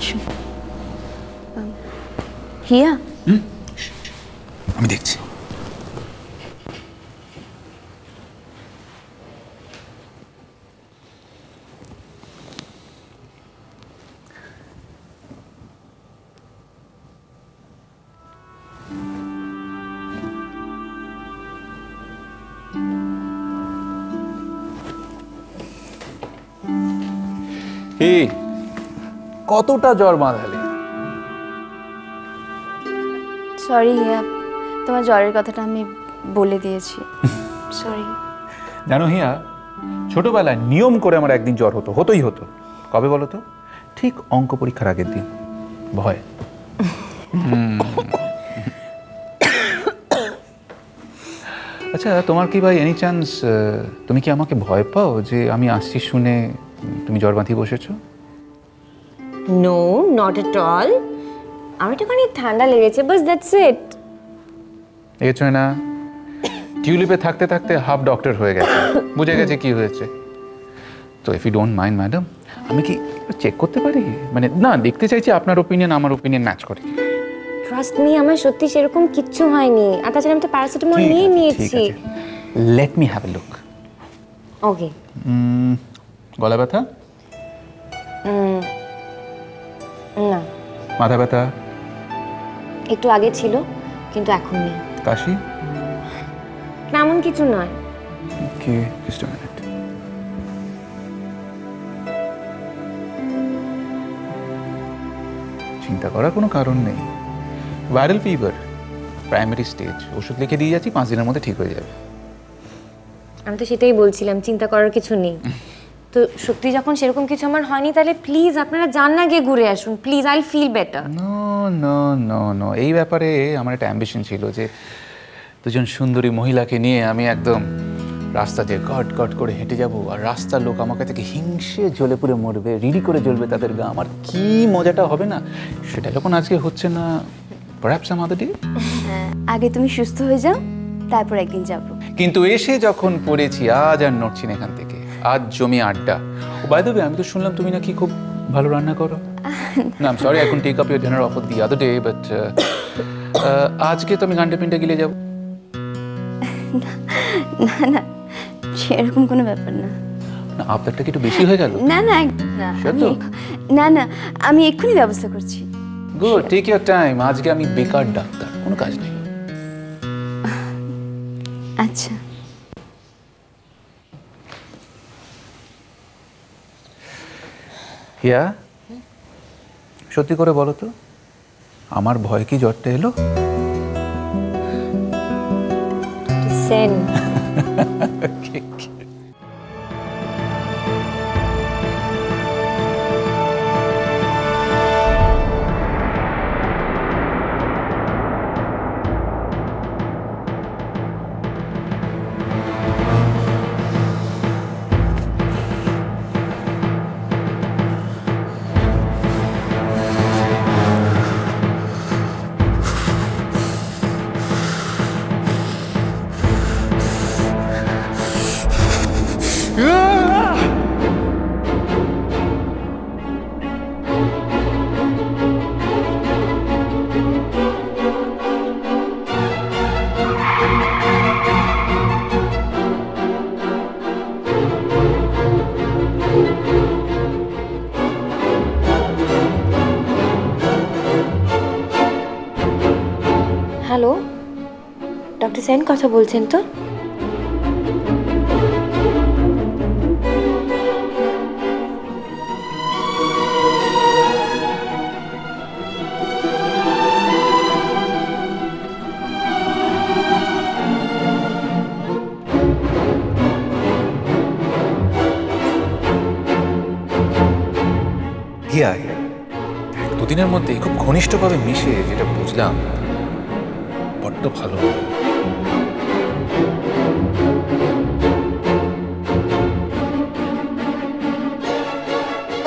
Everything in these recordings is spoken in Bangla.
আসুন। হিয়া, আমি দেখছি। কতটা জ্বর বাঁধালে? সরি হিয়া, তোমার জ্বরের কথাটা আমি বলে দিয়েছি, সরি। জানো হিয়া, ছোটবেলায় নিয়ম করে আমার একদিন জ্বর হতোই হতো। কবে বলো তো? ঠিক অঙ্ক পরীক্ষার আগের দিন, ভয়। আচ্ছা, তোমার কি ভাই এনি চান্স তুমি কি আমাকে ভয় পাও যে আমি আসছি শুনে তুমি জ্বর বাঁধিয়ে বসেছো? No, not at all. আমার একটুখানি ঠান্ডা লেগেছে, বাস দ্যাটস ইট। দেখেছো না, টিউলিপে থাকতে থাকতে হাফ ডক্টর হয়ে গেছে, বুঝে গেছে কি হয়েছে। তো if you don't mind madam, আমি কি চেক করতে পারি? মানে না, দেখতে চাইছি আপনার ওপিনিয়ন আমার ওপিনিয়ন ম্যাচ করে। ট্রাস্ট মি, আমার সত্যি সেরকম কিচ্ছু হয়নি। আর তাছাড়া আমি তো প্যারাসিটামল নিয়ে নিয়েছি। Let me have a look. Okay. গলা ব্যথা? না। মাথা ব্যথা? একটু আগে ছিল, কিন্তু এখন নেই। কাশি? তেমন কিছু নয়। ওকে, জাস্ট আ মিনিট। চিন্তা করার কোনো কারণ নেই। Viral fever, primary stage. ওষুধ লিখে দিয়ে যাচ্ছি, 5 দিনের মধ্যে ঠিক হয়ে যাবে। আমি তো সেটাই বলছিলাম, চিন্তা করার কিছু নেই। তো সত্যি যখন সেরকম কিছু আমার হয়নি, তাহলে প্লিজ আপনারা যান না, গিয়ে ঘুরে আসুন please. I will feel better. No no no no, এই ব্যাপারে আমার একটা অ্যাম্বিশন ছিল যে দুজন সুন্দরী মহিলাকে নিয়ে আমি একদম রাস্তা দিয়ে গট গট করে হেঁটে যাব, আর রাস্তার লোক আমাকে থেকে হিংসে জ্বলে পুড়ে মরবে, রিডি করে জ্বলবে তাদের গা। আমার কি মজাটা হবে না? সেটা যখন আজকে হচ্ছে না, পারহ্যাপস সাম আদার ডে। আগে তুমি সুস্থ হয়ে যাও, তারপর একদিন যাব। কিন্তু এসে যখন পড়েছি, আজ আর নড়ছি না এখান থেকে। আজ জমি আড্ডা। ও বাই দ্য ওয়ে, আমি তো শুনলাম তুমি নাকি খুব ভালো রান্না করো। না, I am sorry, I couldn't take up your dinner offer the other day, but আজকে তো আমি গান্ডে পিন্ডে গিলে যাব। না না, সেরকম কোনো ব্যাপার না। না, আপনারটা কি একটু বেশি হয়ে গেল? না না, একদম না। Sure? না না, আমি এক্ষুনি ব্যবস্থা করছি। Good, take your time. আজকে আমি বেকার ডাক্তার, কোনো কাজ নেই। আচ্ছা। হিয়া, সত্যি করে বলো তো, আমার ভয় কি জ্বরটা এলো? সেন। হ্যালো, ডক্টর সেন কথা বলছেন তো? হিয়া, দুদিনের মধ্যে খুব ঘনিষ্ঠভাবে মিশে যেটা বুঝলাম, বড্ড ভালো।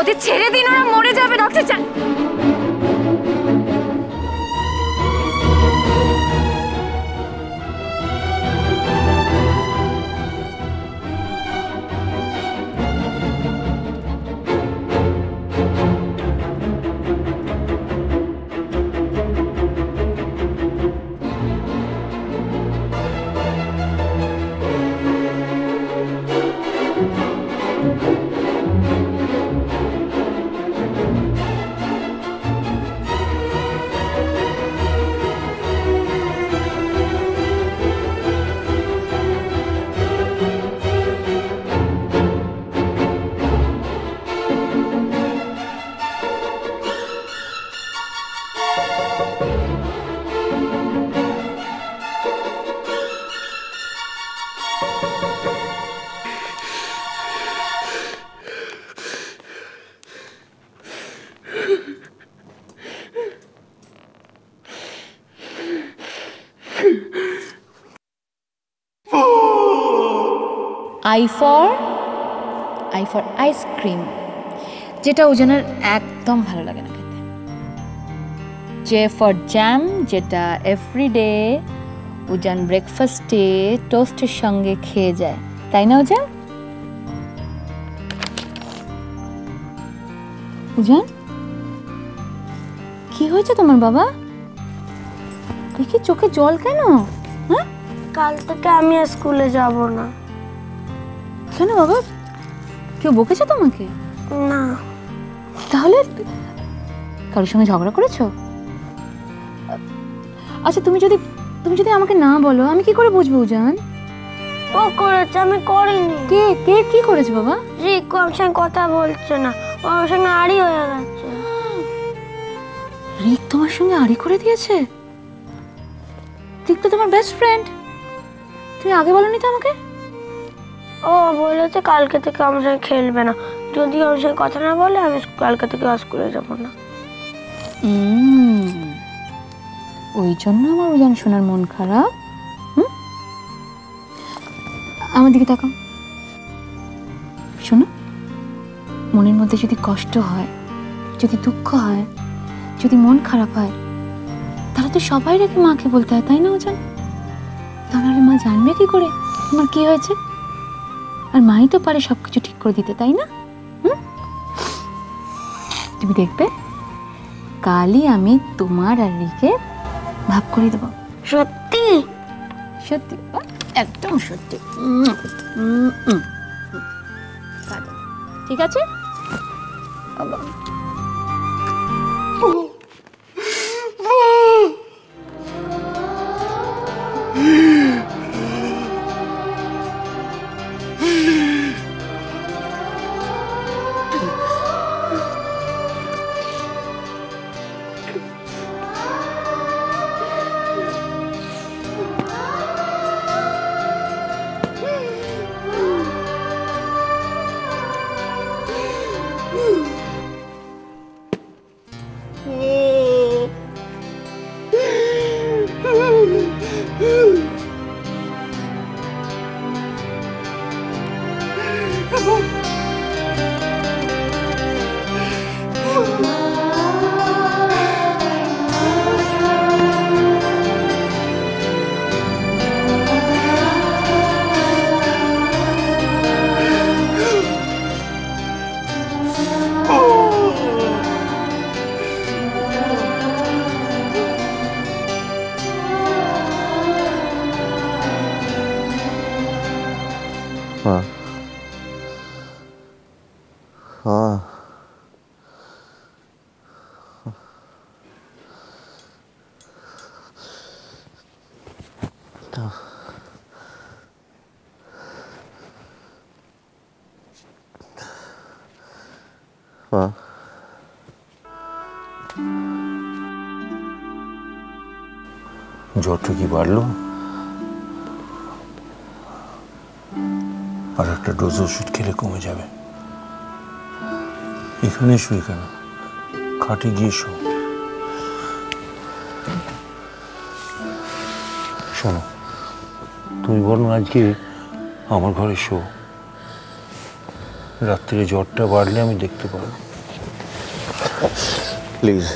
ওদের ছেড়ে দিন, ওরা মরে যাবে। ডক্টর চান আই ফর আইসক্রিম, যেটা ওজনের একদম ভালো লাগে না খেতে। জে ফর জ্যাম, যেটা এভরিডে উজান ব্রেকফাস্টে টোস্টের সঙ্গে খেয়ে যায়, তাই না উজান? উজান, কি হয়েছে তোমার বাবা? দেখি চোখে জল কেন? হ্যাঁ, কাল থেকে আমি আর স্কুলে যাব না। কেন বাবা, কেউ বকেছে তোমাকে? না। তাহলে কারোর সঙ্গে ঝগড়া করেছো? আচ্ছা, তুমি যদি আমাকে না বলো আমি কি করে বুঝবো উজান? ও করেছে, আমি করিনি। কে কে কি করেছে বাবা? রিকু আমার সঙ্গে কথা বলছে না, ও আমার সঙ্গে আড়ি হয়ে গেছে। রিক তোমার সঙ্গে আড়ি করে দিয়েছে? রিক তো তোমার বেস্ট ফ্রেন্ড, তুমি আগে বলনি তো আমাকে? ও বলেছে কালকে থেকে আমার সঙ্গে খেলবে না, যদি আমার সঙ্গে কথা না বলে আমি কালকে থেকে স্কুলে যাব না। ওই জন্য আমার উজান শোনার মন খারাপ। আমার দিকে তাকাও, শোনো, মনের মধ্যে যদি কষ্ট হয়, যদি দুঃখ হয়, যদি মন খারাপ হয়, তাহলে তো সবাই রেখে মাকে বলতে হয়, তাই না উজান? তাহলে মা জানবে কি করে তোমার কি হয়েছে? আর মাই তো পারে সবকিছু ঠিক করে দিতে, তাই না? তুমি দেখবে কালই আমি তোমার আর রিকের ভাব করে দেবো। সত্যি? সত্যি, একদম সত্যি। ঠিক আছে? জ্বরটা কি বাড়লো? আর একটা ডোজ ওষুধ খেলে কমে যাবে। এখানে শুয়ে কেন, খাটে গিয়ে শো। শোনো, তুমি বরং আজকে আমার ঘরে শো, রাত্রিরে জ্বরটা বাড়লে আমি দেখতে পারবো। প্লিজ।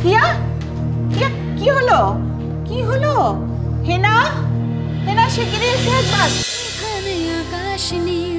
হিয়া হিয়া কি হলো কি হলো? হেনা হেনা শিগগিরই এসে একবার। এখানে আকাশ নীল